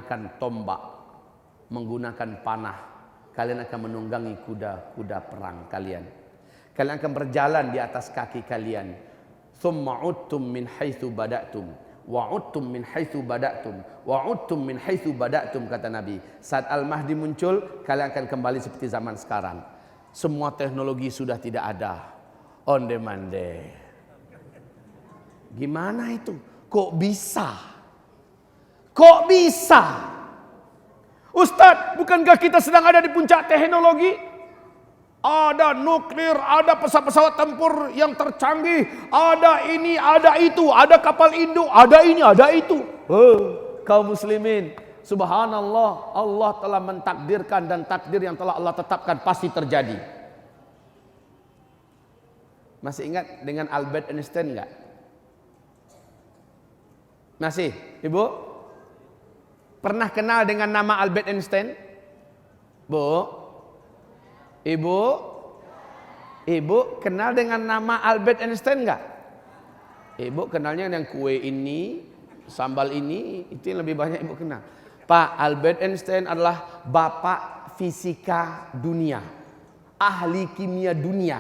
menggunakan tombak, menggunakan panah. Kalian akan menunggangi kuda-kuda perang kalian. Kalian akan berjalan di atas kaki kalian. Thumma uttum min haitsu bada'tum wa uttum min haitsu bada'tum wa uttum min haitsu bada'tum, kata Nabi. Saat Al-Mahdi muncul, kalian akan kembali seperti zaman sekarang. Semua teknologi sudah tidak ada. On demand deh. Gimana itu? Kok bisa? Kok bisa? Ustadz, bukankah kita sedang ada di puncak teknologi? Ada nuklir, ada pesawat-pesawat tempur yang tercanggih, ada ini, ada itu, ada kapal induk, ada ini, ada itu. Kaum muslimin, subhanallah, Allah telah mentakdirkan, dan takdir yang telah Allah tetapkan pasti terjadi. Masih ingat dengan Albert Einstein enggak? Masih, Ibu? Pernah kenal dengan nama Albert Einstein? Bu? Ibu? Ibu kenal dengan nama Albert Einstein enggak? Ibu kenalnya dengan kue ini, sambal ini, itu yang lebih banyak Ibu kenal. Pak, Albert Einstein adalah bapak fisika dunia, ahli kimia dunia.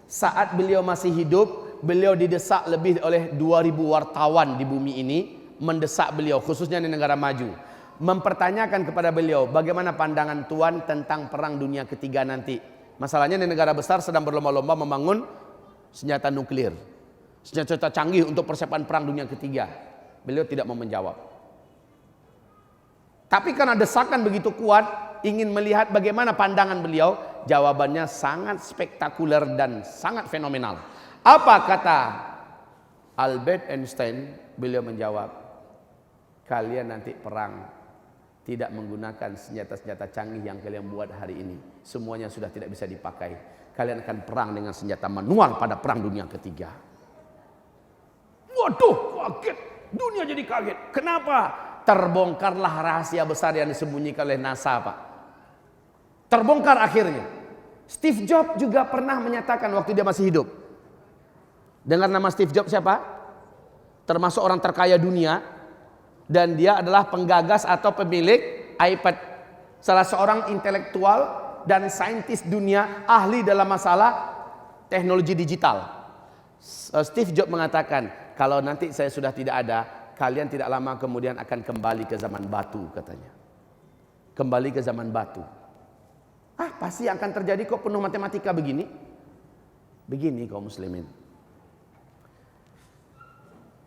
Saat beliau masih hidup, beliau didesak lebih oleh 2000 wartawan di bumi ini, mendesak beliau khususnya di negara maju, mempertanyakan kepada beliau bagaimana pandangan Tuan tentang perang dunia ketiga nanti. Masalahnya di negara besar sedang berlomba-lomba membangun senjata nuklir, senjata canggih untuk persiapan perang dunia ketiga. Beliau tidak mau menjawab. Tapi karena desakan begitu kuat, ingin melihat bagaimana pandangan beliau, jawabannya sangat spektakuler dan sangat fenomenal. Apa kata Albert Einstein? Beliau menjawab, kalian nanti perang tidak menggunakan senjata-senjata canggih yang kalian buat hari ini. Semuanya sudah tidak bisa dipakai. Kalian akan perang dengan senjata manual pada perang dunia ketiga. Waduh, kaget. Dunia jadi kaget. Kenapa? Terbongkarlah rahasia besar yang disembunyikan oleh NASA, Pak. Terbongkar akhirnya. Steve Jobs juga pernah menyatakan waktu dia masih hidup. Dengar nama Steve Jobs siapa? Termasuk orang terkaya dunia. Dan dia adalah penggagas atau pemilik iPad. Salah seorang intelektual dan saintis dunia, ahli dalam masalah teknologi digital. Steve Jobs mengatakan, kalau nanti saya sudah tidak ada, kalian tidak lama kemudian akan kembali ke zaman batu, katanya. Kembali ke zaman batu. Pasti akan terjadi kok, penuh matematika begini. Begini kaum muslimin.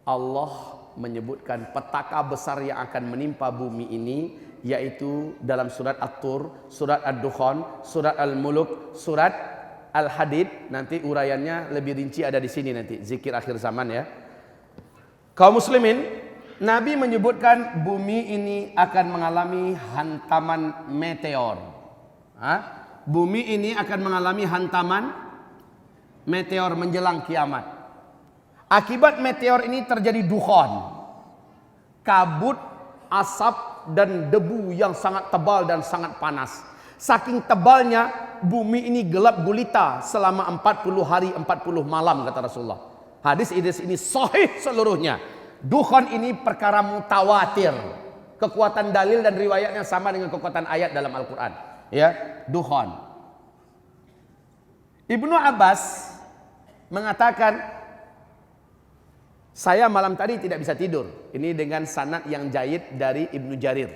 Allah menyebutkan petaka besar yang akan menimpa bumi ini, yaitu dalam surat At-Tur, surat Ad-Dukhan, surat Al-Muluk, surat Al-Hadid. Nanti uraiannya lebih rinci ada di sini nanti, zikir akhir zaman ya. Kaum muslimin, Nabi menyebutkan bumi ini akan mengalami hantaman meteor. Bumi ini akan mengalami hantaman meteor menjelang kiamat. Akibat meteor ini terjadi dukhan, kabut, asap dan debu yang sangat tebal dan sangat panas. Saking tebalnya bumi ini gelap gulita selama 40 hari 40 malam, kata Rasulullah. Hadis ini sahih seluruhnya. Dukhan ini perkara mutawatir. Kekuatan dalil dan riwayatnya sama dengan kekuatan ayat dalam Al-Quran. Ya, dukhan. Ibnu Abbas mengatakan, saya malam tadi tidak bisa tidur. Ini dengan sanad yang jayid dari Ibnu Jarir.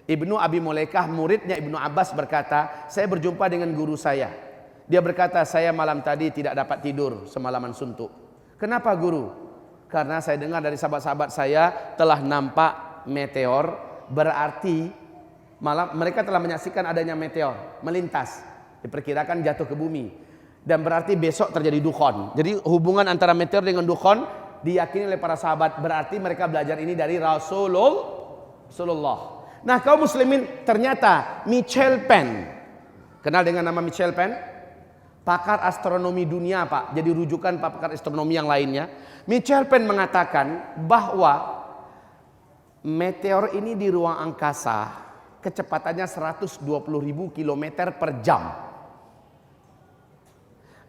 Ibnu Abi Mulaikah, muridnya Ibnu Abbas berkata, saya berjumpa dengan guru saya. Dia berkata, saya malam tadi tidak dapat tidur, semalaman suntuk. Kenapa guru? Karena saya dengar dari sahabat-sahabat saya telah nampak meteor, berarti malam mereka telah menyaksikan adanya meteor melintas, diperkirakan jatuh ke bumi, dan berarti besok terjadi dukhan. Jadi hubungan antara meteor dengan dukhan diyakini oleh para sahabat, berarti mereka belajar ini dari Rasulullah. Nah kaum muslimin, ternyata Michel Penn, kenal dengan nama Michel Penn? Pakar astronomi dunia, Pak. Jadi rujukan pakar astronomi yang lainnya. Michel Penn mengatakan bahwa meteor ini di ruang angkasa kecepatannya 120.000 km per jam.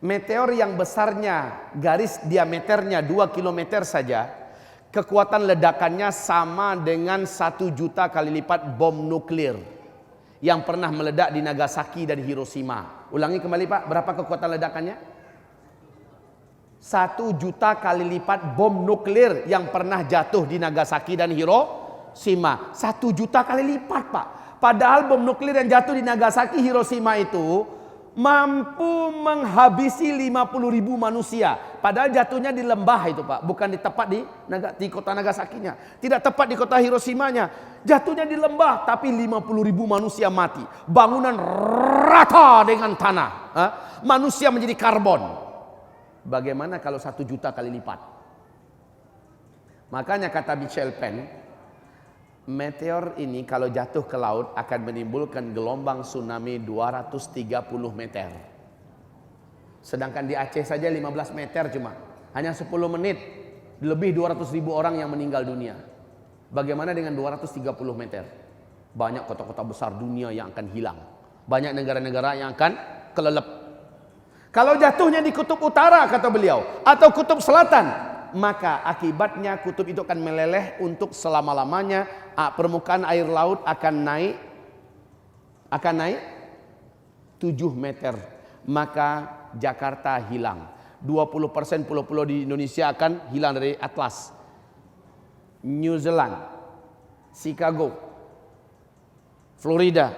Meteor yang besarnya garis diameternya 2 km saja, Kekuatan ledakannya sama dengan 1 juta kali lipat bom nuklir yang pernah meledak di Nagasaki dan Hiroshima. Ulangi kembali Pak, berapa kekuatan ledakannya? 1 juta kali lipat bom nuklir yang pernah jatuh di Nagasaki dan Hiroshima. 1 juta kali lipat Pak. Padahal bom nuklir yang jatuh di Nagasaki, Hiroshima itu mampu menghabisi 50.000 manusia. Padahal jatuhnya di lembah itu Pak, bukan di tepat di kota Nagasakinya. Tidak tepat di kota Hiroshimanya. Jatuhnya di lembah, tapi 50.000 manusia mati. Bangunan rata dengan tanah. Manusia menjadi karbon. Bagaimana kalau 1 juta kali lipat? Makanya kata Michel Penn, meteor ini kalau jatuh ke laut akan menimbulkan gelombang tsunami 230 meter. Sedangkan di Aceh saja 15 meter cuma. Hanya 10 menit lebih 200.000 orang yang meninggal dunia. Bagaimana dengan 230 meter? Banyak kota-kota besar dunia yang akan hilang. Banyak negara-negara yang akan kelelep. Kalau jatuhnya di kutub utara kata beliau atau kutub selatan, maka akibatnya kutub itu akan meleleh untuk selama-lamanya. Permukaan air laut akan naik 7 meter. Maka Jakarta hilang. 20% pulau-pulau di Indonesia akan hilang dari atlas. New Zealand, Chicago, Florida,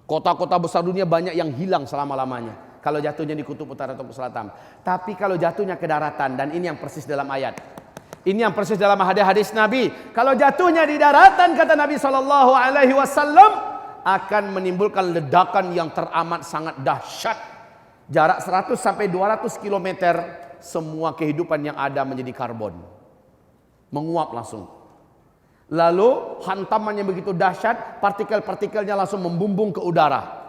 kota-kota besar dunia banyak yang hilang selama-lamanya kalau jatuhnya di kutub utara atau selatan. Tapi kalau jatuhnya ke daratan, dan ini yang persis dalam ayat, ini yang persis dalam hadis Nabi, kalau jatuhnya di daratan kata Nabi SAW akan menimbulkan ledakan yang teramat sangat dahsyat. Jarak 100 sampai 200 km semua kehidupan yang ada menjadi karbon, menguap langsung. Lalu hantamannya begitu dahsyat, partikel-partikelnya langsung membumbung ke udara.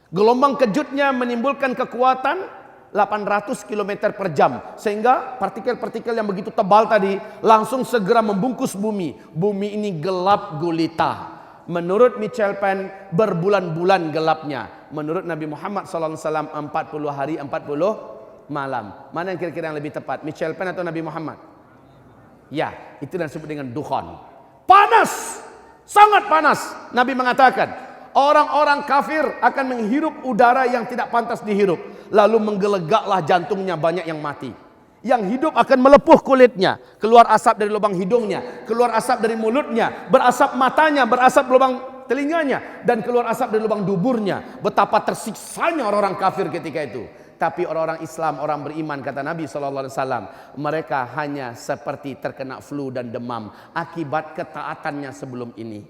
Gelombang kejutnya menimbulkan kekuatan 800 km per jam. Sehingga partikel-partikel yang begitu tebal tadi langsung segera membungkus bumi. Bumi ini gelap gulita. Menurut Michel Penn berbulan-bulan gelapnya. Menurut Nabi Muhammad SAW 40 hari 40 malam. Mana yang kira-kira yang lebih tepat? Michel Penn atau Nabi Muhammad? Ya, itu yang disebut dengan dukhan. Panas, sangat panas. Nabi mengatakan orang-orang kafir akan menghirup udara yang tidak pantas dihirup. Lalu menggelegaklah jantungnya, banyak yang mati. Yang hidup akan melepuh kulitnya, keluar asap dari lubang hidungnya, keluar asap dari mulutnya, berasap matanya, berasap lubang telinganya, dan keluar asap dari lubang duburnya. Betapa tersiksanya orang-orang kafir ketika itu. Tapi orang-orang Islam, orang beriman, kata Nabi SAW, mereka hanya seperti terkena flu dan demam akibat ketaatannya sebelum ini.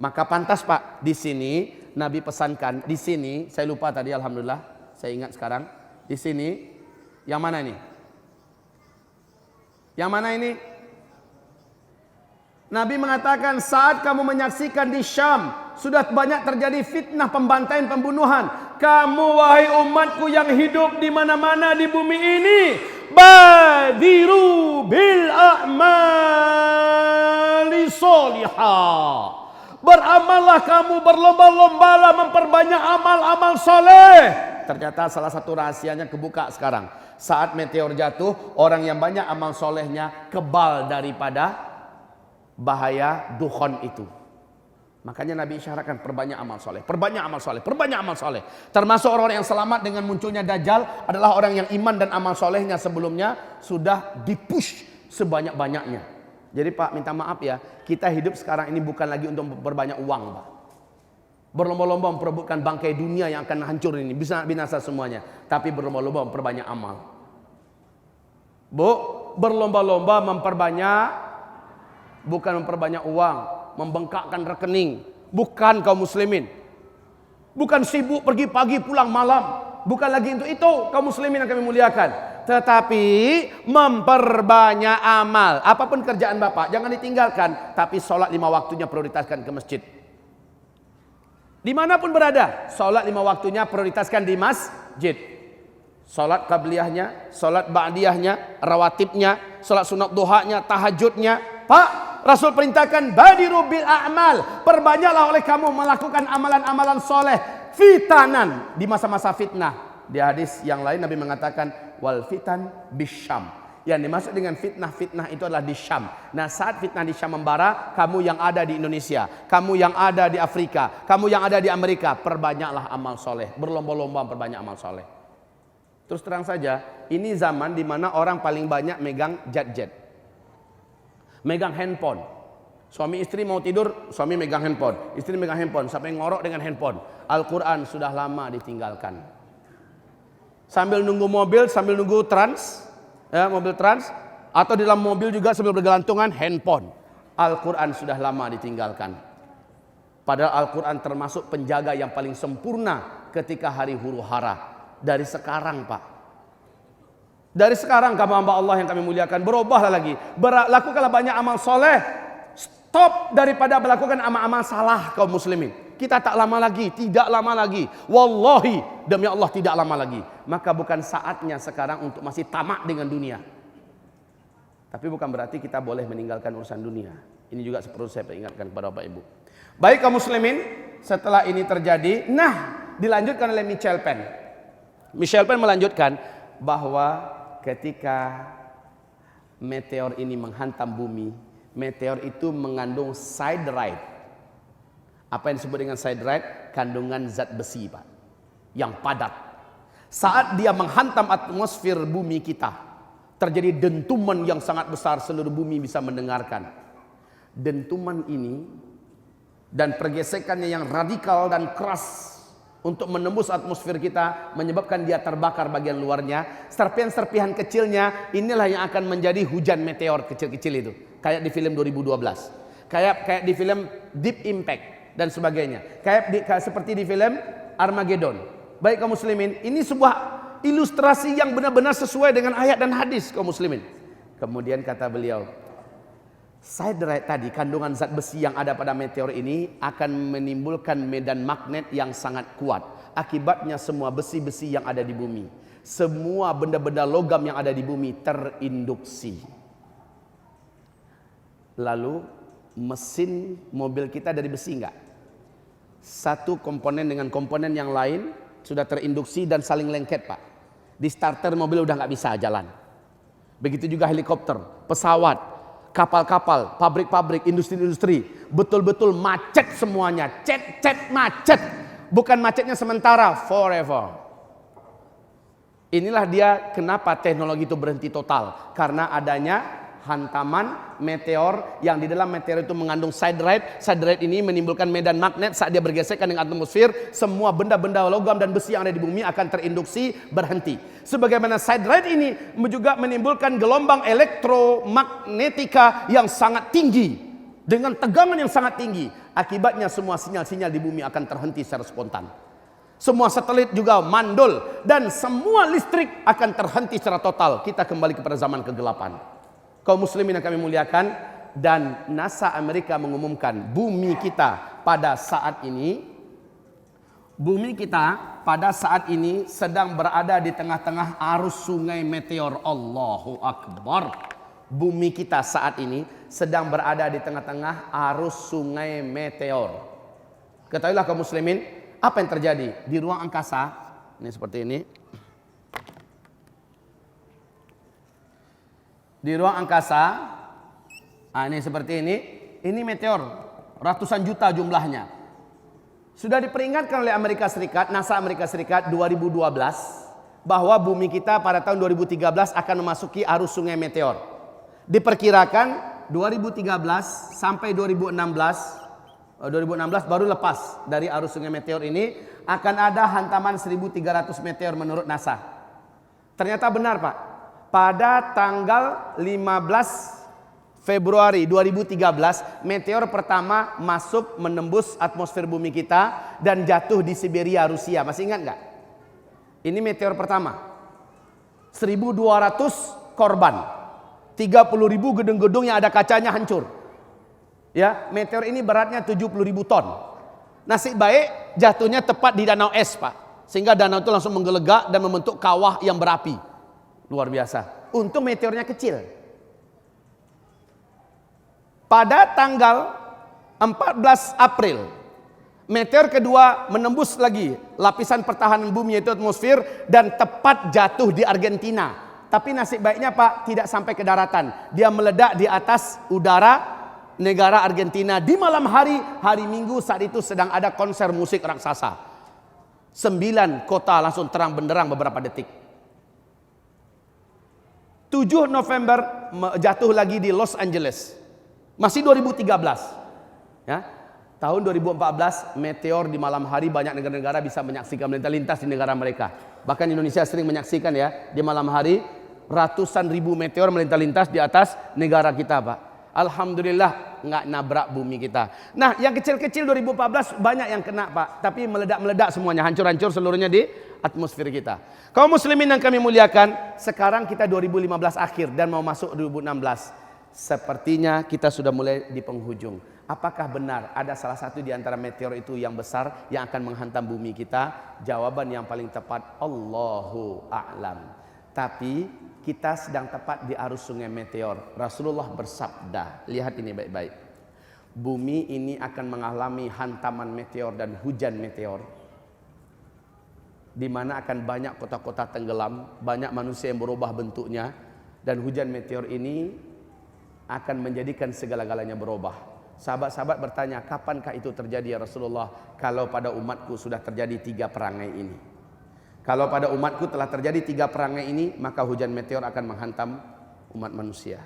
Maka pantas Pak, di sini Nabi pesankan, di sini saya lupa tadi, alhamdulillah saya ingat sekarang. Di sini yang mana ini? Yang mana ini? Nabi mengatakan saat kamu menyaksikan di Syam sudah banyak terjadi fitnah, pembantaian, pembunuhan. Kamu wahai umatku yang hidup di mana-mana di bumi ini, badiru bil a'mali sholihah. Beramallah kamu, berlomba-lombalah memperbanyak amal-amal soleh. Ternyata salah satu rahasianya kebuka sekarang. Saat meteor jatuh, orang yang banyak amal solehnya kebal daripada bahaya dukhon itu. Makanya Nabi isyaratkan perbanyak amal soleh, perbanyak amal soleh, perbanyak amal soleh. Termasuk orang-orang yang selamat dengan munculnya Dajjal adalah orang yang iman dan amal solehnya sebelumnya sudah dipush sebanyak-banyaknya. Jadi Pak, minta maaf ya, kita hidup sekarang ini bukan lagi untuk berbanyak uang Pak. Berlomba-lomba memperebutkan bangkai dunia yang akan hancur ini, bisa binasa semuanya. Tapi berlomba-lomba memperbanyak amal. Bu, berlomba-lomba memperbanyak, bukan memperbanyak uang, membengkakkan rekening. Bukan kaum muslimin. Bukan sibuk pergi pagi pulang malam. Bukan lagi untuk itu kaum muslimin yang kami muliakan. Tetapi memperbanyak amal. Apapun kerjaan Bapak, jangan ditinggalkan. Tapi sholat 5 waktunya prioritaskan ke masjid. Dimanapun berada, sholat 5 waktunya prioritaskan di masjid. Sholat qabliyahnya, sholat ba'diyahnya, rawatibnya, sholat sunat duhanya, tahajudnya. Pak, Rasul perintahkan badiru bil a'mal. Perbanyaklah oleh kamu melakukan amalan-amalan soleh. Fitanan, di masa-masa fitnah. Di hadis yang lain Nabi mengatakan wal fitan bisyam. Yang dimaksud dengan fitnah-fitnah itu adalah di Syam. Nah, saat fitnah di Syam membara, kamu yang ada di Indonesia, kamu yang ada di Afrika, kamu yang ada di Amerika, perbanyaklah amal soleh. Berlomba-lomba perbanyak amal soleh. Terus terang saja, ini zaman di mana orang paling banyak megang jet-jet, megang handphone. Suami istri mau tidur, suami megang handphone, istri megang handphone, sampai ngorok dengan handphone. Al-Quran sudah lama ditinggalkan. Sambil nunggu mobil, sambil nunggu trans, ya, mobil trans, atau di dalam mobil juga sambil bergelantungan handphone. Al-Quran sudah lama ditinggalkan. Padahal Al-Quran termasuk penjaga yang paling sempurna ketika hari huru hara. Dari sekarang, Pak. Dari sekarang kamu hamba Allah yang kami muliakan, berubahlah lagi. Lakukanlah banyak amal soleh. Stop daripada melakukan amal-amal salah kaum muslimin. Kita tak lama lagi, tidak lama lagi. Wallahi, demi Allah tidak lama lagi. Maka bukan saatnya sekarang untuk masih tamak dengan dunia. Tapi bukan berarti kita boleh meninggalkan urusan dunia. Ini juga perlu saya ingatkan kepada Bapak Ibu. Baik kaum muslimin, setelah ini terjadi, dilanjutkan oleh Michel Penn. Michel Penn melanjutkan bahwa ketika meteor ini menghantam bumi, meteor itu mengandung siderite. Apa yang disebut dengan siderite? Kandungan zat besi, Pak, yang padat. Saat dia menghantam atmosfer bumi kita, terjadi dentuman yang sangat besar, seluruh bumi bisa mendengarkan. Dentuman ini dan pergesekannya yang radikal dan keras untuk menembus atmosfer kita, menyebabkan dia terbakar bagian luarnya. Serpihan-serpihan kecilnya inilah yang akan menjadi hujan meteor kecil-kecil itu. Kayak di film 2012, kayak di film Deep Impact dan sebagainya, kayak seperti di film Armageddon. Baik kaum muslimin, ini sebuah ilustrasi yang benar-benar sesuai dengan ayat dan hadis kaum muslimin. Kemudian kata beliau, siderite tadi, kandungan zat besi yang ada pada meteor ini akan menimbulkan medan magnet yang sangat kuat. Akibatnya semua besi-besi yang ada di bumi, semua benda-benda logam yang ada di bumi terinduksi. Lalu mesin mobil kita dari besi enggak? Satu komponen dengan komponen yang lain sudah terinduksi dan saling lengket, Pak. Di starter mobil udah nggak bisa jalan. Begitu juga helikopter, pesawat, kapal-kapal, pabrik-pabrik, industri-industri, betul-betul macet semuanya. Cet macet. Bukan macetnya sementara, forever. Inilah dia kenapa teknologi itu berhenti total, karena adanya hantaman meteor yang di dalam meteor itu mengandung siderite. Siderite ini menimbulkan medan magnet. Saat dia bergesekan dengan atmosfer, semua benda-benda logam dan besi yang ada di bumi akan terinduksi, berhenti. Sebagaimana siderite ini juga menimbulkan gelombang elektromagnetika yang sangat tinggi dengan tegangan yang sangat tinggi. Akibatnya semua sinyal-sinyal di bumi akan terhenti secara spontan. Semua satelit juga mandul dan semua listrik akan terhenti secara total. Kita kembali kepada zaman kegelapan. Kaum muslimin yang kami muliakan, dan NASA Amerika mengumumkan bumi kita pada saat ini sedang berada di tengah-tengah arus sungai meteor. Allahu Akbar. Bumi kita saat ini sedang berada di tengah-tengah arus sungai meteor. Ketahuilah kaum muslimin, apa yang terjadi di ruang angkasa. Ini seperti ini. Di ruang angkasa, ini seperti ini meteor, ratusan juta jumlahnya. Sudah diperingatkan oleh Amerika Serikat, NASA Amerika Serikat 2012, bahwa bumi kita pada tahun 2013 akan memasuki arus sungai meteor. Diperkirakan 2013 sampai 2016 baru lepas dari arus sungai meteor ini, akan ada hantaman 1.300 meteor menurut NASA. Ternyata benar, Pak. Pada tanggal 15 Februari 2013, meteor pertama masuk menembus atmosfer bumi kita dan jatuh di Siberia, Rusia. Masih ingat nggak? Ini meteor pertama. 1.200 korban. 30.000 gedung-gedung yang ada kacanya hancur. Ya, meteor ini beratnya 70.000 ton. Nasib baik jatuhnya tepat di danau es, Pak. Sehingga danau itu langsung menggelegak dan membentuk kawah yang berapi. Luar biasa. Untung meteornya kecil. Pada tanggal 14 April, meteor kedua menembus lagi lapisan pertahanan bumi yaitu atmosfer dan tepat jatuh di Argentina. Tapi nasib baiknya Pak, tidak sampai ke daratan. Dia meledak di atas udara negara Argentina di malam hari, hari Minggu saat itu sedang ada konser musik raksasa. 9 kota langsung terang benderang beberapa detik. 7 November jatuh lagi di Los Angeles. Masih 2013. Ya. Tahun 2014 meteor di malam hari, banyak negara-negara bisa menyaksikan melintas di negara mereka. Bahkan Indonesia sering menyaksikan ya, di malam hari ratusan ribu meteor melintas di atas negara kita Pak. Alhamdulillah nggak nabrak bumi kita. Nah yang kecil-kecil 2014 banyak yang kena Pak. Tapi meledak-meledak semuanya, hancur-hancur seluruhnya di atmosfer kita. Kaum muslimin yang kami muliakan, sekarang kita 2015 akhir dan mau masuk 2016. Sepertinya kita sudah mulai di penghujung. Apakah benar ada salah satu di antara meteor itu yang besar yang akan menghantam bumi kita? Jawaban yang paling tepat, Allahu a'lam. Tapi kita sedang tepat di arus sungai meteor. Rasulullah bersabda, lihat ini baik-baik. Bumi ini akan mengalami hantaman meteor dan hujan meteor, di mana akan banyak kota-kota tenggelam, banyak manusia yang berubah bentuknya, dan hujan meteor ini akan menjadikan segala-galanya berubah. Sahabat-sahabat bertanya, kapankah itu terjadi ya Rasulullah? Kalau pada umatku sudah terjadi 3 perangai ini. Kalau pada umatku telah terjadi 3 perangai ini, maka hujan meteor akan menghantam umat manusia.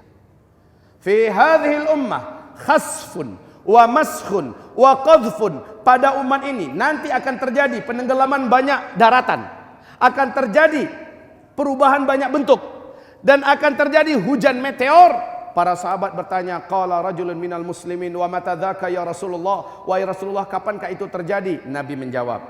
Fi hadhil ummah khasfun wa maskhun wa qadhfun. Pada umat ini nanti akan terjadi penenggelaman banyak daratan, akan terjadi perubahan banyak bentuk, dan akan terjadi hujan meteor. Para sahabat bertanya, qala rajulun minal muslimin wa mata dzaka ya Rasulullah? Wahai Rasulullah, kapankah itu terjadi? Nabi menjawab,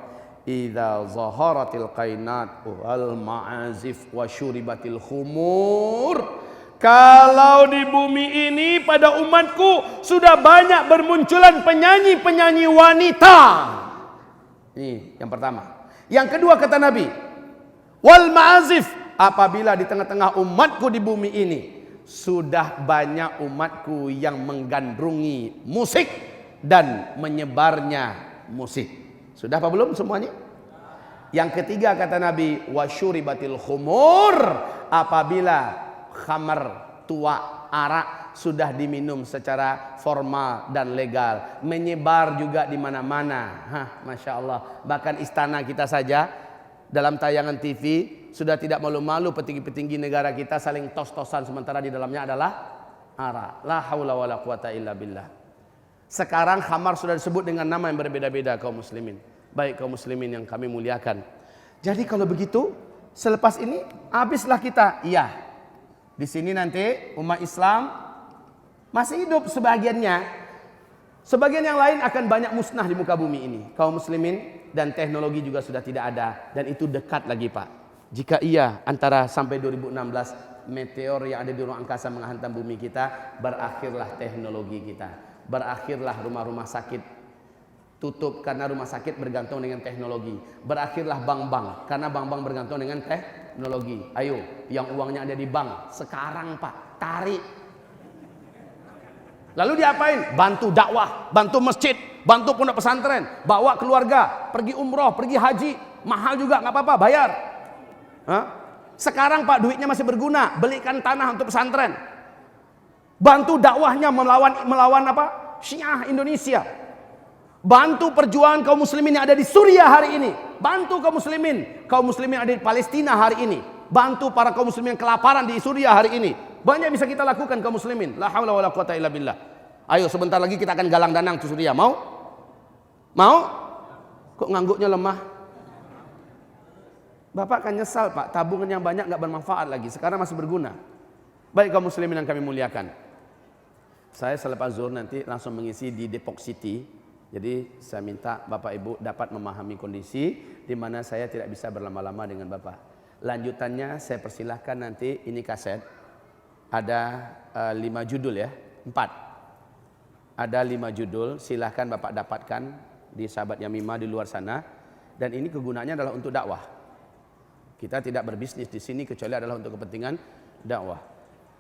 idza zaharatil qainat wal ma'azif wa syuribatil khumur. Kalau di bumi ini pada umatku sudah banyak bermunculan penyanyi-penyanyi wanita. Ini yang pertama. Yang kedua kata Nabi, wal ma'azif, apabila di tengah-tengah umatku di bumi ini sudah banyak umatku yang menggandrungi musik dan menyebarnya musik. Sudah apa belum semuanya? Yang ketiga kata Nabi, wasyuribatil khumur, apabila khamar, tua, arak sudah diminum secara formal dan legal, menyebar juga di mana-mana. Masya Allah. Bahkan istana kita saja dalam tayangan TV sudah tidak malu-malu petinggi-petinggi negara kita saling tos-tosan sementara di dalamnya adalah arak. La haula wala quwata illa billah. Sekarang khamar sudah disebut dengan nama yang berbeda-beda kaum muslimin. Baik kaum muslimin yang kami muliakan. Jadi kalau begitu, selepas ini habislah kita. Iya. Di sini nanti umat Islam masih hidup sebagiannya. Sebagian yang lain akan banyak musnah di muka bumi ini. Kaum muslimin dan teknologi juga sudah tidak ada, dan itu dekat lagi Pak. Jika iya antara sampai 2016 meteor yang ada di ruang angkasa menghantam bumi kita, berakhirlah teknologi kita, berakhirlah rumah-rumah sakit tutup karena rumah sakit bergantung dengan teknologi, berakhirlah bank-bank karena bank-bank bergantung dengan teknologi. Ayo, yang uangnya ada di bank sekarang Pak, tarik. Lalu diapain? Bantu dakwah, bantu masjid, bantu pondok pesantren, bawa keluarga, pergi umroh, pergi haji, mahal juga nggak apa-apa, bayar. Sekarang Pak duitnya masih berguna, belikan tanah untuk pesantren, bantu dakwahnya melawan apa? Syiah Indonesia, bantu perjuangan kaum muslimin yang ada di Suriah hari ini, bantu kaum muslimin yang ada di Palestina hari ini, bantu para kaum muslimin yang kelaparan di Suriah hari ini. Banyak bisa kita lakukan kaum muslimin. La haula wala quwata illa billah. Ayo sebentar lagi kita akan galang dana untuk Suriah. Mau? Mau? Kok ngangguknya lemah? Bapak akan nyesal Pak, tabungan yang banyak nggak bermanfaat lagi. Sekarang masih berguna. Baik kaum muslimin yang kami muliakan. Saya selepas zuhur nanti langsung mengisi di Depok City. Jadi saya minta Bapak Ibu dapat memahami kondisi di mana saya tidak bisa berlama-lama dengan Bapak. Lanjutannya saya persilahkan nanti, ini kaset. Ada 5 judul ya, 4. Ada 5 judul, silahkan Bapak dapatkan di sahabat Yamimah di luar sana. Dan ini kegunaannya adalah untuk dakwah. Kita tidak berbisnis di sini kecuali adalah untuk kepentingan dakwah.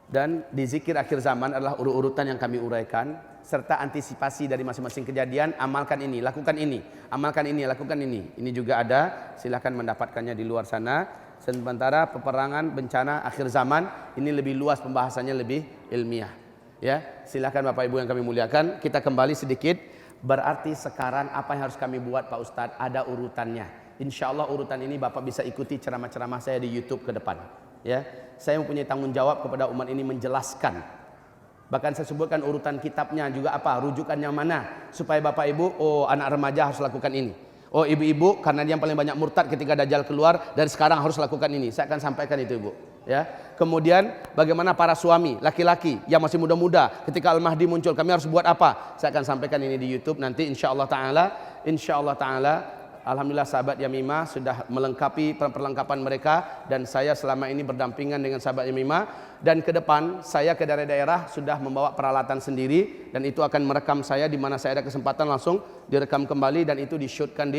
Dan di zikir akhir zaman adalah urut-urutan yang kami uraikan serta antisipasi dari masing-masing kejadian. Amalkan ini, lakukan ini, amalkan ini, lakukan ini. Ini juga ada, silahkan mendapatkannya di luar sana. Sementara peperangan, bencana, akhir zaman ini lebih luas pembahasannya, lebih ilmiah. Ya, silakan Bapak Ibu yang kami muliakan, kita kembali sedikit. Berarti sekarang apa yang harus kami buat Pak Ustadz? Ada urutannya. Insya Allah urutan ini Bapak bisa ikuti ceramah-ceramah saya di YouTube ke depan. Ya, saya mempunyai tanggung jawab kepada umat ini menjelaskan. Bahkan saya sebutkan urutan kitabnya juga apa, rujukannya mana, supaya Bapak Ibu, oh anak remaja harus lakukan ini. Oh ibu-ibu, karena dia yang paling banyak murtad ketika Dajjal keluar, dari sekarang harus lakukan ini. Saya akan sampaikan itu Ibu. Ya. Kemudian bagaimana para suami, laki-laki yang masih muda-muda, ketika Al-Mahdi muncul, kami harus buat apa? Saya akan sampaikan ini di YouTube nanti insyaallah taala. Alhamdulillah sahabat Yamimah sudah melengkapi perlengkapan mereka, dan saya selama ini berdampingan dengan sahabat Yamimah, dan ke depan saya ke daerah-daerah sudah membawa peralatan sendiri, dan itu akan merekam saya di mana saya ada kesempatan langsung direkam kembali, dan itu di-shootkan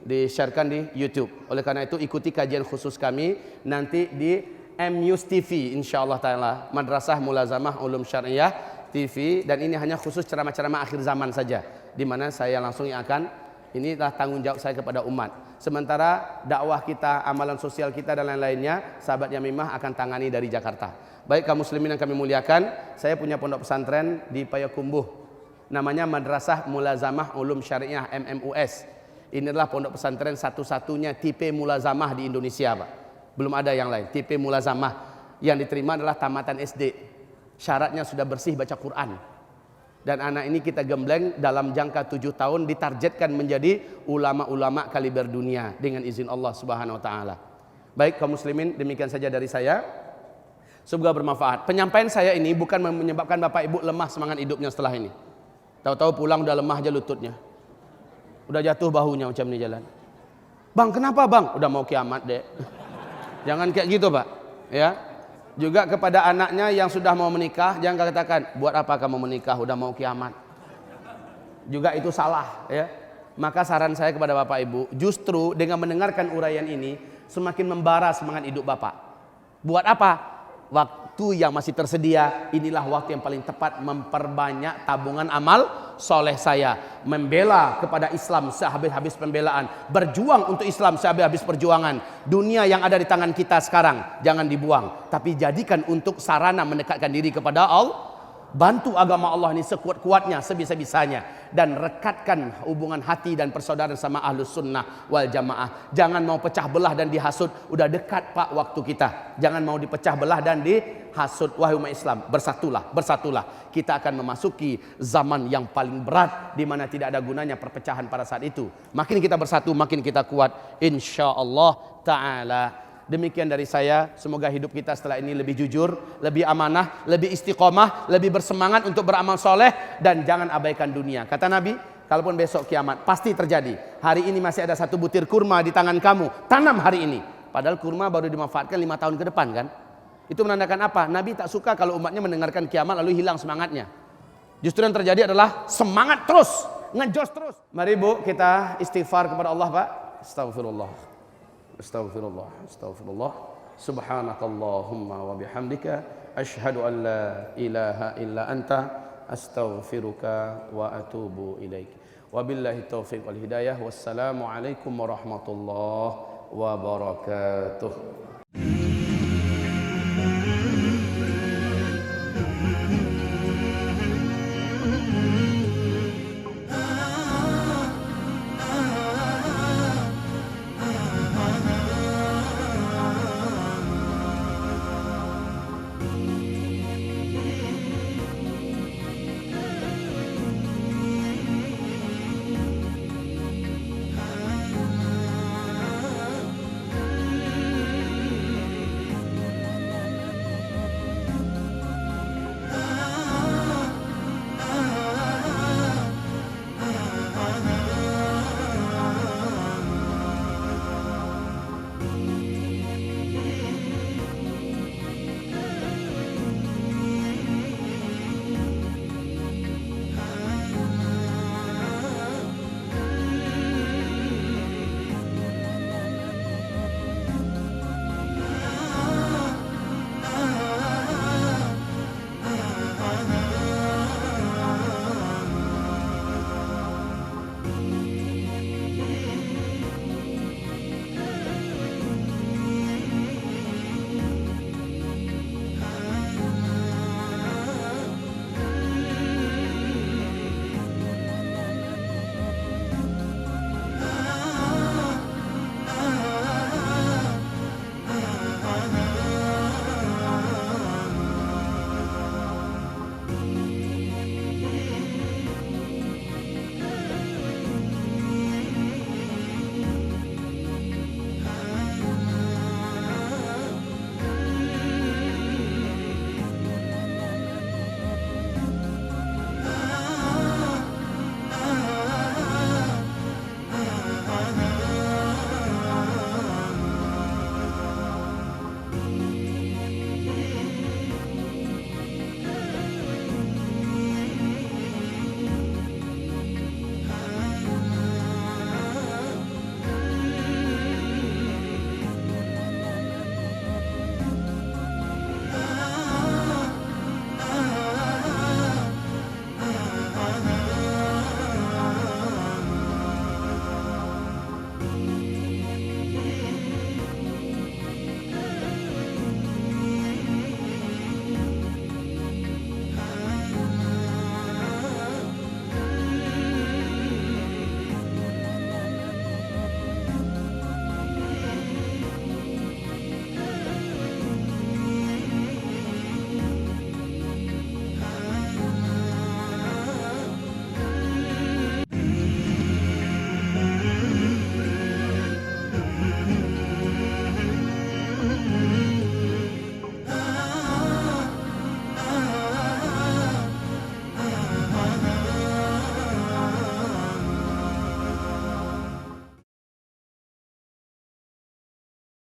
di-sharekan di YouTube. Oleh karena itu ikuti kajian khusus kami nanti di MUS TV insyaallah taala, Madrasah Mulazamah Ulum Syariah TV, dan ini hanya khusus ceramah-ceramah akhir zaman saja, di mana saya langsung yang akan, inilah tanggung jawab saya kepada umat. Sementara dakwah kita, amalan sosial kita dan lain-lainnya, sahabat Yamimah akan tangani dari Jakarta. Baik kaum muslimin yang kami muliakan, saya punya pondok pesantren di Payakumbuh, namanya Madrasah Mulazamah Ulum Syariah MMUS. Inilah pondok pesantren satu-satunya tipe mulazamah di Indonesia, Pak. Belum ada yang lain. Tipe mulazamah yang diterima adalah tamatan SD. Syaratnya sudah bersih baca Quran. Dan anak ini kita gembleng dalam jangka 7 tahun ditargetkan menjadi ulama-ulama kaliber dunia dengan izin Allah Subhanahu wa taala. Baik kaum muslimin, demikian saja dari saya. Semoga bermanfaat. Penyampaian saya ini bukan menyebabkan Bapak Ibu lemah semangat hidupnya setelah ini. Tahu-tahu pulang udah lemah aja lututnya. Udah jatuh bahunya macam ini jalan. Bang, kenapa bang? Udah mau kiamat, Dek. Jangan kayak gitu, Pak. Ya. Juga kepada anaknya yang sudah mau menikah, jangan katakan, buat apa kamu menikah, udah mau kiamat. Juga itu salah, ya. Maka saran saya kepada Bapak Ibu, justru dengan mendengarkan uraian ini, semakin membara semangat hidup Bapak. Buat apa? Waktu yang masih tersedia, inilah waktu yang paling tepat memperbanyak tabungan amal soleh saya. Membela kepada Islam sehabis-habis pembelaan. Berjuang untuk Islam sehabis-habis perjuangan. Dunia yang ada di tangan kita sekarang, jangan dibuang. Tapi jadikan untuk sarana mendekatkan diri kepada Allah. Bantu agama Allah ini sekuat-kuatnya, sebisa-bisanya. Dan rekatkan hubungan hati dan persaudaraan sama ahlus sunnah wal jamaah. Jangan mau pecah belah dan dihasut. Udah dekat Pak waktu kita. Jangan mau dipecah belah dan dihasut. Wahai umat Islam, bersatulah, bersatulah. Kita akan memasuki zaman yang paling berat, di mana tidak ada gunanya perpecahan pada saat itu. Makin kita bersatu, makin kita kuat, insyaallah ta'ala. Demikian dari saya, semoga hidup kita setelah ini lebih jujur, lebih amanah, lebih istiqomah, lebih bersemangat untuk beramal soleh, dan jangan abaikan dunia. Kata Nabi, kalaupun besok kiamat pasti terjadi. Hari ini masih ada satu butir kurma di tangan kamu, tanam hari ini. Padahal kurma baru dimanfaatkan 5 tahun ke depan kan. Itu menandakan apa? Nabi tak suka kalau umatnya mendengarkan kiamat lalu hilang semangatnya. Justru yang terjadi adalah semangat terus, ngejos terus. Mari Bu, kita istighfar kepada Allah, Pak. Astagfirullah. Astaghfirullah, astaghfirullah. Subhanakallahumma wa bihamdika asyhadu an la ilaha illa anta astaghfiruka wa atubu ilaik. Wabillahi taufiq wal hidayah. Wassalamu alaikum warahmatullahi wabarakatuh.